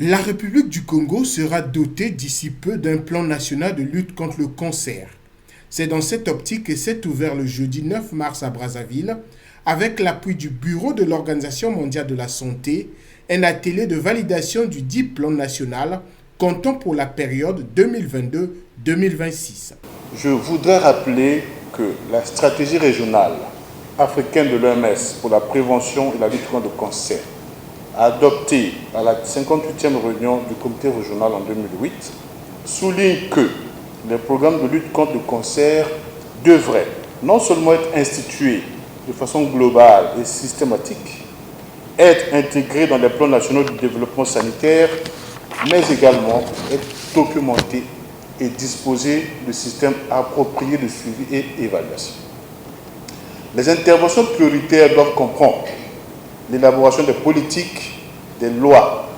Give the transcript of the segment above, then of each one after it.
La République du Congo sera dotée d'ici peu d'un plan national de lutte contre le cancer. C'est dans cette optique que s'est ouvert le jeudi 9 mars à Brazzaville, avec l'appui du Bureau de l'Organisation mondiale de la santé, un atelier de validation du dit plan national comptant pour la période 2022-2026. Je voudrais rappeler que la stratégie régionale africaine de l'OMS pour la prévention et la lutte contre le cancer, adoptée à la 58e réunion du comité régional en 2008, souligne que les programmes de lutte contre le cancer devraient non seulement être institués de façon globale et systématique, être intégrés dans les plans nationaux de développement sanitaire, mais également être documentés et disposer de systèmes appropriés de suivi et évaluation. Les interventions prioritaires doivent comprendre l'élaboration des politiques, des lois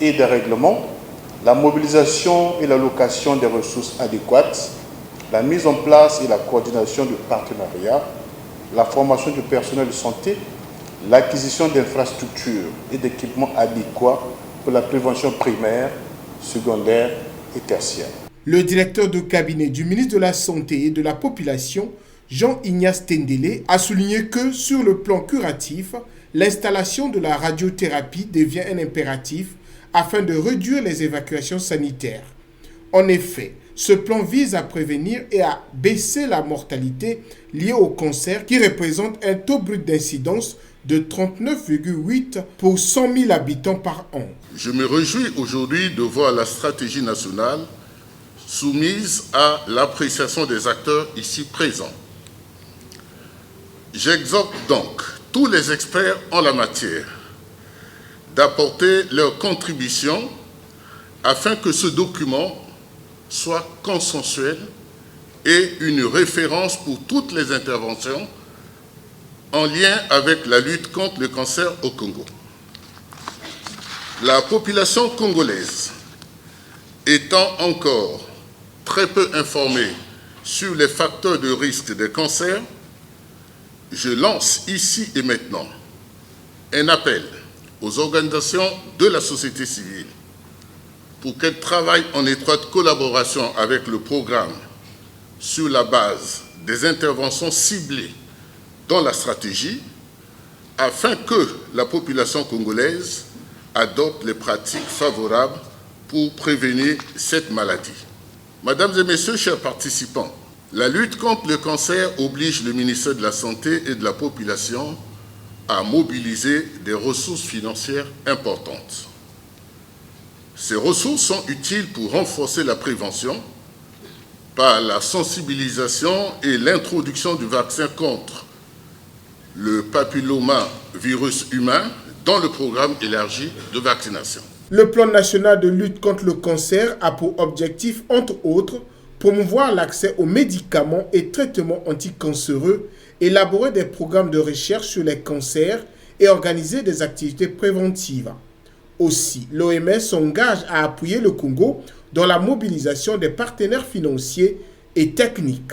et des règlements, la mobilisation et l'allocation des ressources adéquates, la mise en place et la coordination de partenariats, la formation du personnel de santé, l'acquisition d'infrastructures et d'équipements adéquats pour la prévention primaire, secondaire et tertiaire. Le directeur de cabinet du ministre de la Santé et de la Population, Jean-Ignace Tendele, a souligné que sur le plan curatif, l'installation de la radiothérapie devient un impératif afin de réduire les évacuations sanitaires. En effet, ce plan vise à prévenir et à baisser la mortalité liée au cancer qui représente un taux brut d'incidence de 39,8 pour 100 000 habitants par an. Je me réjouis aujourd'hui de voir la stratégie nationale soumise à l'appréciation des acteurs ici présents. J'exhorte donc tous les experts en la matière d'apporter leur contribution afin que ce document soit consensuel et une référence pour toutes les interventions en lien avec la lutte contre le cancer au Congo. La population congolaise étant encore très peu informée sur les facteurs de risque des cancers, je lance ici et maintenant un appel aux organisations de la société civile pour qu'elles travaillent en étroite collaboration avec le programme sur la base des interventions ciblées dans la stratégie afin que la population congolaise adopte les pratiques favorables pour prévenir cette maladie. Mesdames et messieurs, chers participants, la lutte contre le cancer oblige le ministère de la Santé et de la Population à mobiliser des ressources financières importantes. Ces ressources sont utiles pour renforcer la prévention par la sensibilisation et l'introduction du vaccin contre le papillomavirus humain dans le programme élargi de vaccination. Le plan national de lutte contre le cancer a pour objectif, entre autres, promouvoir l'accès aux médicaments et traitements anticancéreux, élaborer des programmes de recherche sur les cancers et organiser des activités préventives. Aussi, l'OMS s'engage à appuyer le Congo dans la mobilisation des partenaires financiers et techniques.